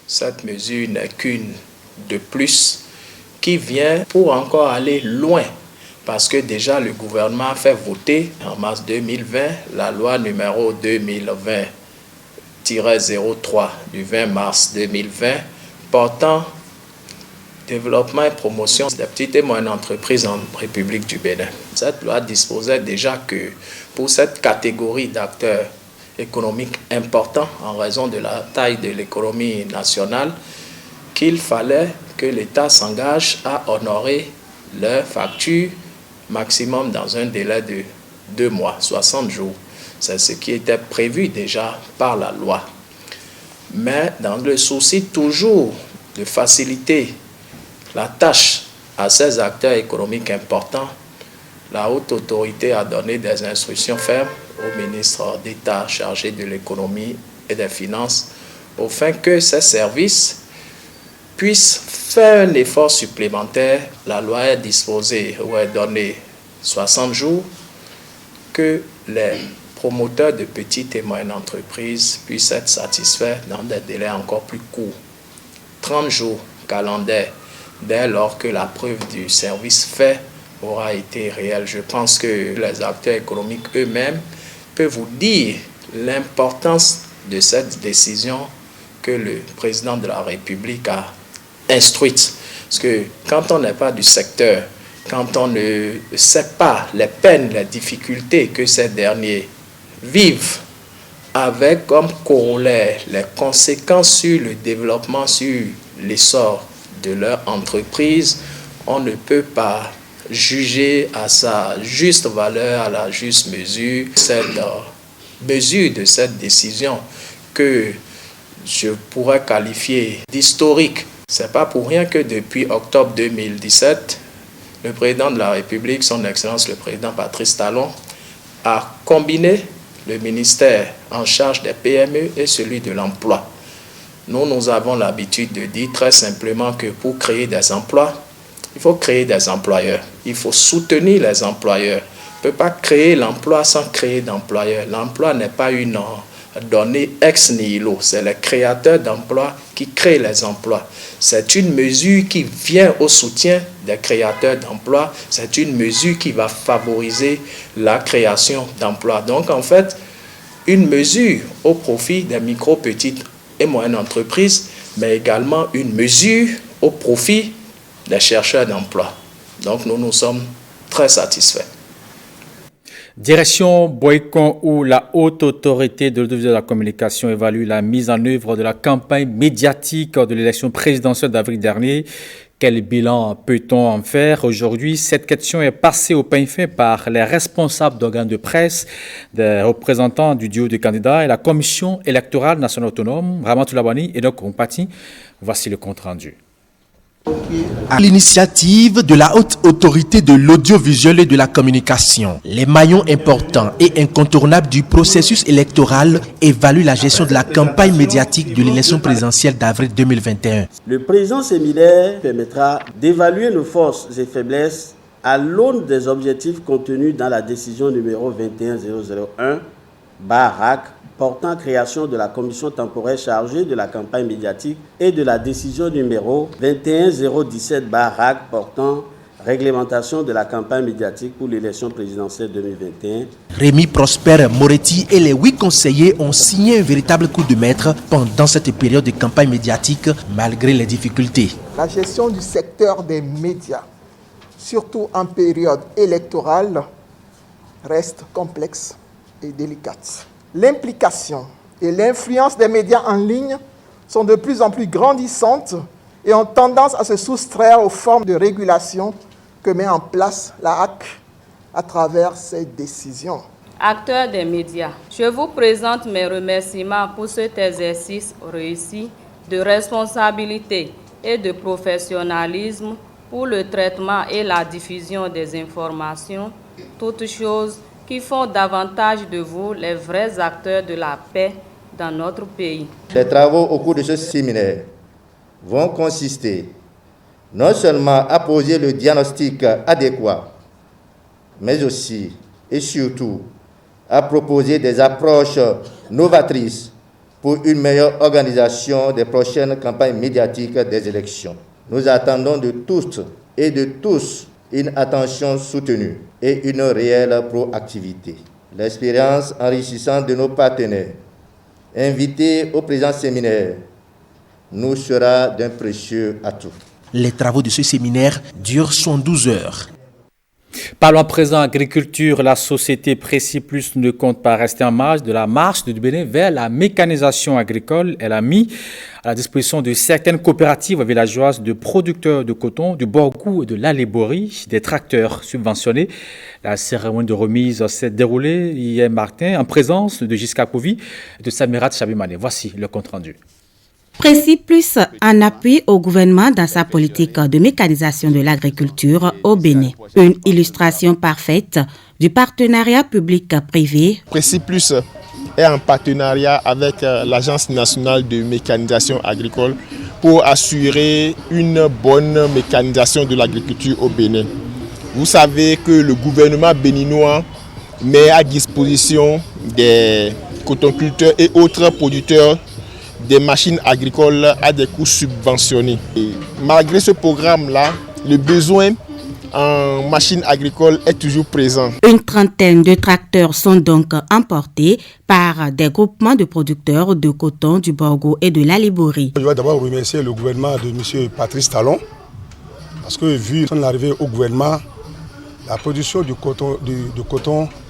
Cette mesure n'est qu'une de plus qui vient pour encore aller loin. Parce que déjà le gouvernement a fait voter en mars 2020 la loi numéro 2020-03 du 20 mars 2020 portant développement et promotion des petites et moyennes entreprises en République du Bénin. Cette loi disposait déjà que pour cette catégorie d'acteurs économiques importants en raison de la taille de l'économie nationale, qu'il fallait que l'État s'engage à honorer leurs factures maximum dans un délai de 2 mois, 60 jours. C'est ce qui était prévu déjà par la loi. Mais dans le souci toujours de faciliter la tâche à ces acteurs économiques importants, la haute autorité a donné des instructions fermes au ministre d'État chargé de l'économie et des finances afin que ces services puissent faire un effort supplémentaire. La loi est disposée ou est donnée 60 jours que les promoteurs de petites et moyennes entreprises puissent être satisfaits dans des délais encore plus courts. 30 jours calendaires dès lors que la preuve du service fait aura été réelle. Je pense que les acteurs économiques eux-mêmes peuvent vous dire l'importance de cette décision que le président de la République a instruite. Parce que quand on n'est pas du secteur, quand on ne sait pas les peines, les difficultés que ces derniers vivent, avec comme corollaire les conséquences sur le développement, sur l'essor de leur entreprise, on ne peut pas juger à sa juste valeur, à la juste mesure, cette mesure de cette décision que je pourrais qualifier d'historique. Ce n'est pas pour rien que depuis octobre 2017, le président de la République, son Excellence le président Patrice Talon, a combiné le ministère en charge des PME et celui de l'emploi. Nous avons l'habitude de dire très simplement que pour créer des emplois, il faut créer des employeurs. Il faut soutenir les employeurs. On ne peut pas créer l'emploi sans créer d'employeurs. L'emploi n'est pas une donnée ex nihilo. C'est les créateurs d'emplois qui créent les emplois. C'est une mesure qui vient au soutien des créateurs d'emplois. C'est une mesure qui va favoriser la création d'emplois. Donc en fait, une mesure au profit des micro, petites et moyennes entreprises, mais également une mesure au profit des chercheurs d'emploi. Donc nous sommes très satisfaits. Direction Boycon, où la haute autorité de l'audiovisuel de la communication évalue la mise en œuvre de la campagne médiatique de l'élection présidentielle d'avril dernier. Quel bilan peut-on en faire aujourd'hui? Cette question est passée au peigne fin par les responsables d'organes de presse, des représentants du duo de candidats et la commission électorale nationale autonome, Ramatou Labani et donc Kompati. Voici le compte rendu. À l'initiative de la haute autorité de l'audiovisuel et de la communication, les maillons importants et incontournables du processus électoral évaluent la gestion de la campagne médiatique de l'élection présidentielle d'avril 2021. Le présent séminaire permettra d'évaluer nos forces et faiblesses à l'aune des objectifs contenus dans la décision numéro 21001/RAC portant création de la commission temporaire chargée de la campagne médiatique et de la décision numéro 21017/RAC portant réglementation de la campagne médiatique pour l'élection présidentielle 2021. Rémi Prosper Moretti et les 8 conseillers ont signé un véritable coup de maître pendant cette période de campagne médiatique malgré les difficultés. La gestion du secteur des médias, surtout en période électorale, reste complexe et délicate. L'implication et l'influence des médias en ligne sont de plus en plus grandissantes et ont tendance à se soustraire aux formes de régulation que met en place la HAC à travers ses décisions. Acteurs des médias, je vous présente mes remerciements pour cet exercice réussi de responsabilité et de professionnalisme pour le traitement et la diffusion des informations, toutes choses qui font davantage de vous les vrais acteurs de la paix dans notre pays. Les travaux au cours de ce séminaire vont consister non seulement à poser le diagnostic adéquat, mais aussi et surtout à proposer des approches novatrices pour une meilleure organisation des prochaines campagnes médiatiques des élections. Nous attendons de toutes et de tous une attention soutenue et une réelle proactivité. L'expérience enrichissante de nos partenaires, invités au présent séminaire, nous sera d'un précieux atout. Les travaux de ce séminaire durent 112 heures. Parlons à présent agriculture. La société Précis Plus ne compte pas rester en marge de la marche du Bénin vers la mécanisation agricole. Elle a mis à la disposition de certaines coopératives villageoises de producteurs de coton, du Borgou et de l'Aléborie des tracteurs subventionnés. La cérémonie de remise s'est déroulée hier matin en présence de Giscard Kovi et de Samirat Chabimane. Voici le compte-rendu. Précis Plus en appui au gouvernement dans sa politique de mécanisation de l'agriculture au Bénin. Une illustration parfaite du partenariat public-privé. Précis Plus est en partenariat avec l'Agence nationale de mécanisation agricole pour assurer une bonne mécanisation de l'agriculture au Bénin. Vous savez que le gouvernement béninois met à disposition des cotonculteurs et autres producteurs des machines agricoles à des coûts subventionnés. Et malgré ce programme-là, le besoin en machines agricoles est toujours présent. Une trentaine de tracteurs sont donc emportés par des groupements de producteurs de coton, du Borgou et de l'Aléborie. Je vais d'abord remercier le gouvernement de M. Patrice Talon parce que vu son arrivée au gouvernement, la production de coton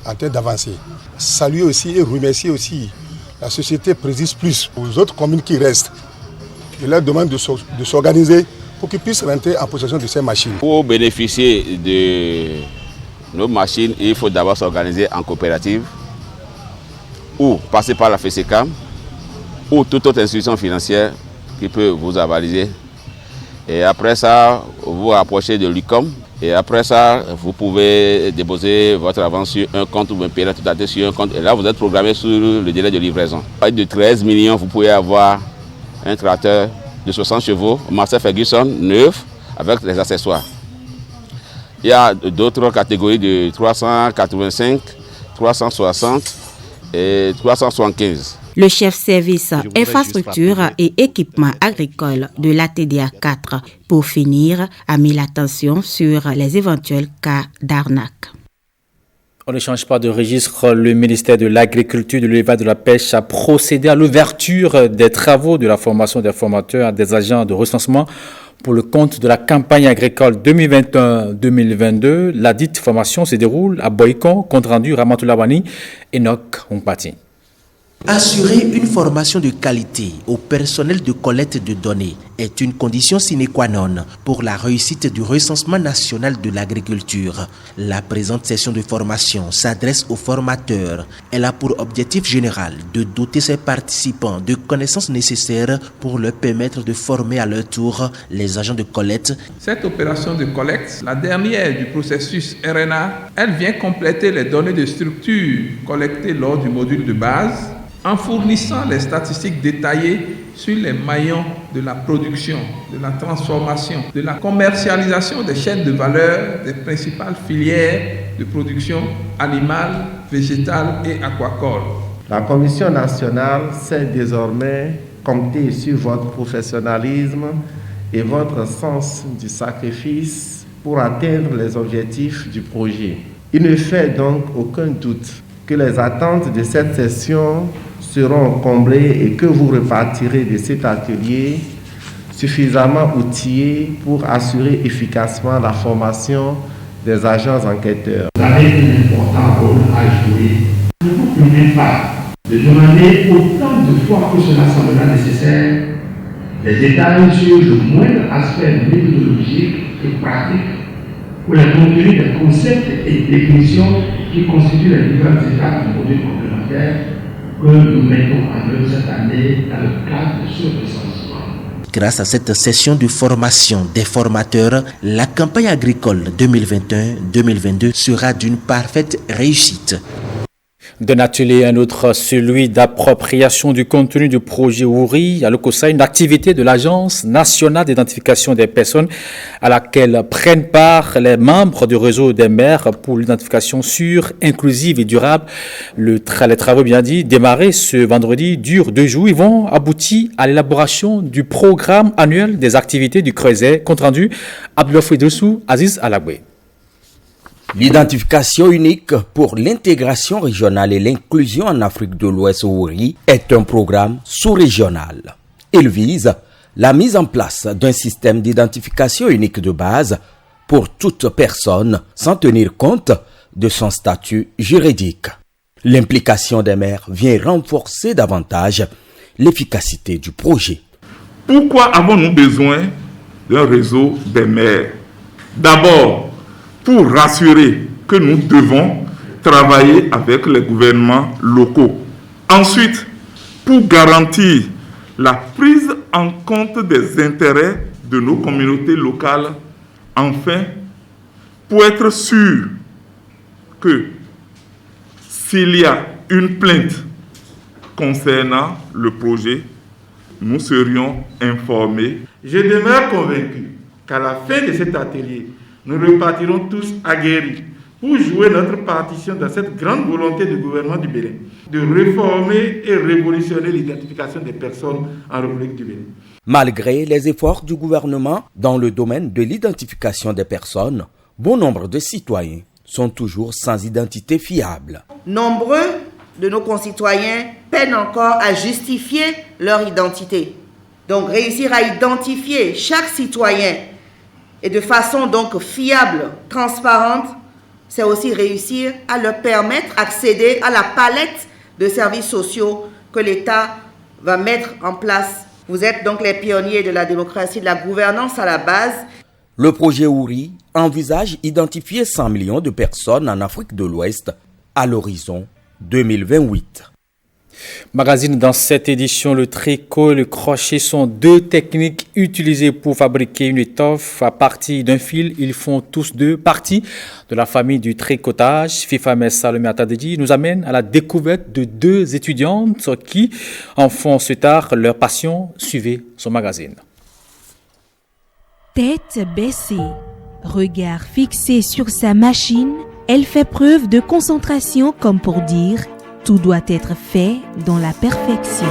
est en train d'avancer. Saluer aussi et remercier aussi la société Précis Plus aux autres communes qui restent. Je leur demande de s'organiser pour qu'ils puissent rentrer en possession de ces machines. Pour bénéficier de nos machines, il faut d'abord s'organiser en coopérative ou passer par la FECECAM ou toute autre institution financière qui peut vous avaliser. Et après ça, vous vous rapprochez de l'UCOM. Et après ça, vous pouvez déposer votre avance sur un compte ou un payer tout à fait sur un compte. Et là, vous êtes programmé sur le délai de livraison. Avec de 13 millions, vous pouvez avoir un tracteur de 60 chevaux, Massey Ferguson, neuf, avec les accessoires. Il y a d'autres catégories de 385, 360 et 375. Le chef service infrastructure et équipement agricole de l'ATDA 4, pour finir, a mis l'attention sur les éventuels cas d'arnaque. On ne change pas de registre. Le ministère de l'Agriculture, de l'Élevage et de la Pêche a procédé à l'ouverture des travaux de la formation des formateurs et des agents de recensement pour le compte de la campagne agricole 2021-2022. La dite formation se déroule à Boycon, compte rendu Ramatoula Wani et Enoch Ompati. Assurer une formation de qualité au personnel de collecte de données est une condition sine qua non pour la réussite du recensement national de l'agriculture. La présente session de formation s'adresse aux formateurs. Elle a pour objectif général de doter ses participants de connaissances nécessaires pour leur permettre de former à leur tour les agents de collecte. Cette opération de collecte, la dernière du processus RNA, elle vient compléter les données de structure collectées lors du module de base, en fournissant les statistiques détaillées sur les maillons de la production, de la transformation, de la commercialisation des chaînes de valeur des principales filières de production animale, végétale et aquacole. La Commission nationale sait désormais compter sur votre professionnalisme et votre sens du sacrifice pour atteindre les objectifs du projet. Il ne fait donc aucun doute que les attentes de cette session seront comblées et que vous repartirez de cet atelier suffisamment outillés pour assurer efficacement la formation des agents enquêteurs. Vous avez un important rôle à jouer. Ne vous permettez pas de demander autant de fois que cela semblera nécessaire les détails sur le moindre aspect méthodologique et pratique ou le contenu des concepts et définitions qui constituent les différentes étapes du module complémentaire que nous mettons en œuvre cette année dans le cadre de ce recensement. Grâce à cette session de formation des formateurs, la campagne agricole 2021-2022 sera d'une parfaite réussite. D'un atelier à un autre, celui d'appropriation du contenu du projet Ouri à l'Okosa, une activité de l'Agence nationale d'identification des personnes à laquelle prennent part les membres du réseau des maires pour l'identification sûre, inclusive et durable. Les travaux, bien dit, démarrés ce vendredi, durent 2 jours. Ils vont aboutir à l'élaboration du programme annuel des activités du Creuset. Compte rendu, Abdoulaye Fouidoussou, Aziz Alagwe. L'identification unique pour l'intégration régionale et l'inclusion en Afrique de l'Ouest Ouri est un programme sous-régional. Il vise la mise en place d'un système d'identification unique de base pour toute personne sans tenir compte de son statut juridique. L'implication des maires vient renforcer davantage l'efficacité du projet. Pourquoi avons-nous besoin d'un réseau des maires? D'abord, pour rassurer que nous devons travailler avec les gouvernements locaux. Ensuite, pour garantir la prise en compte des intérêts de nos communautés locales. Enfin, pour être sûr que s'il y a une plainte concernant le projet, nous serions informés. Je demeure convaincu qu'à la fin de cet atelier, nous repartirons tous aguerris pour jouer notre partition dans cette grande volonté du gouvernement du Bénin de réformer et révolutionner l'identification des personnes en République du Bénin. Malgré les efforts du gouvernement dans le domaine de l'identification des personnes, bon nombre de citoyens sont toujours sans identité fiable. Nombreux de nos concitoyens peinent encore à justifier leur identité. Donc réussir à identifier chaque citoyen et de façon donc fiable, transparente, c'est aussi réussir à leur permettre d'accéder à la palette de services sociaux que l'État va mettre en place. Vous êtes donc les pionniers de la démocratie, de la gouvernance à la base. Le projet Ouri envisage d'identifier 100 millions de personnes en Afrique de l'Ouest à l'horizon 2028. Magazine, dans cette édition, le tricot et le crochet sont 2 techniques utilisées pour fabriquer une étoffe à partir d'un fil. Ils font tous 2 partie de la famille du tricotage. Fifame Salomé Atadedi nous amène à la découverte de 2 étudiantes qui en font ce tard leur passion. Suivez son magazine. Tête baissée, regard fixé sur sa machine, elle fait preuve de concentration comme pour dire « Tout doit être fait dans la perfection ».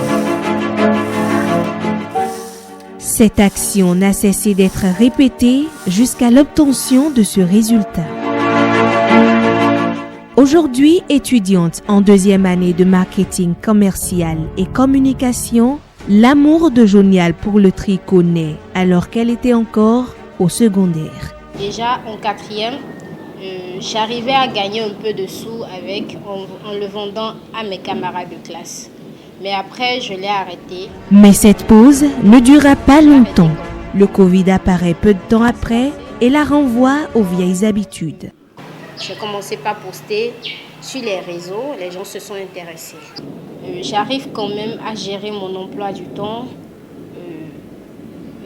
Cette action n'a cessé d'être répétée jusqu'à l'obtention de ce résultat. Aujourd'hui, étudiante en 2e année de marketing commercial et communication, l'amour de Jonial pour le tricot naît alors qu'elle était encore au secondaire. Déjà en 4e, j'arrivais à gagner un peu de sous en le vendant à mes camarades de classe. Mais après, je l'ai arrêté. Mais cette pause ne dura pas longtemps. Le Covid apparaît peu de temps après et la renvoie aux vieilles habitudes. J'ai commencé par poster sur les réseaux, les gens se sont intéressés. J'arrive quand même à gérer mon emploi du temps.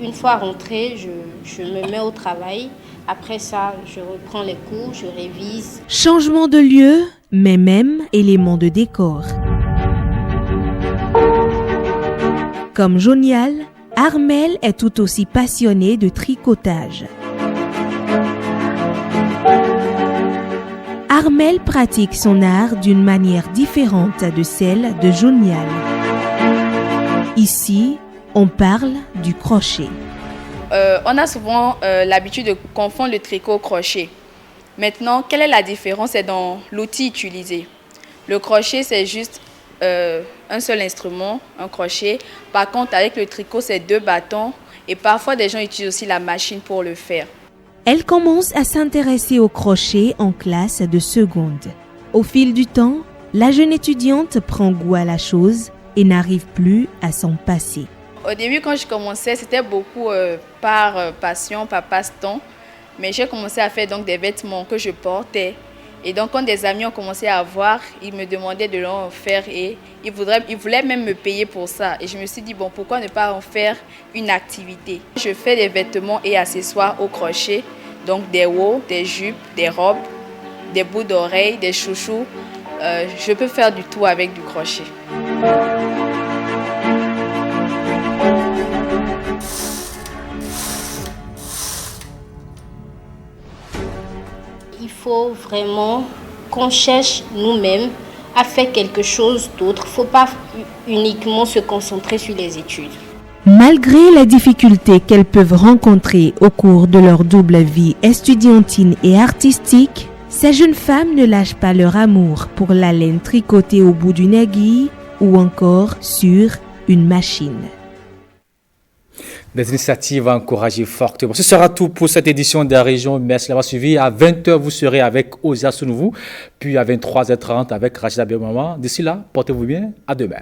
Une fois rentrée, je me mets au travail. Après ça, je reprends les cours, je révise. Changement de lieu, mais même élément de décor. Comme Jonial, Armel est tout aussi passionné de tricotage. Armel pratique son art d'une manière différente de celle de Jonial. Ici, on parle du crochet. On a souvent l'habitude de confondre le tricot au crochet. Maintenant, quelle est la différence? C'est dans l'outil utilisé. Le crochet, c'est juste un seul instrument, un crochet. Par contre, avec le tricot, c'est 2 bâtons. Et parfois, des gens utilisent aussi la machine pour le faire. Elle commence à s'intéresser au crochet en classe de seconde. Au fil du temps, la jeune étudiante prend goût à la chose et n'arrive plus à s'en passer. Au début, quand je commençais, c'était beaucoup par passion, par passe-temps. Mais j'ai commencé à faire donc des vêtements que je portais. Et donc, quand des amis ont commencé à voir, ils me demandaient de leur en faire et ils voulaient même me payer pour ça. Et je me suis dit, bon, pourquoi ne pas en faire une activité? Je fais des vêtements et accessoires au crochet. Donc, des hauts, des jupes, des robes, des bouts d'oreilles, des chouchous. je peux faire du tout avec du crochet. Il faut vraiment qu'on cherche nous-mêmes à faire quelque chose d'autre. Il ne faut pas uniquement se concentrer sur les études. Malgré les difficultés qu'elles peuvent rencontrer au cours de leur double vie estudiantine et artistique, ces jeunes femmes ne lâchent pas leur amour pour la laine tricotée au bout d'une aiguille ou encore sur une machine. Des initiatives à encourager fortement. Ce sera tout pour cette édition de la région. Merci d'avoir suivi. À 20h, vous serez avec Osia Sounouvou, puis à 23h30 avec Rachida Biomama. D'ici là, portez-vous bien. À demain.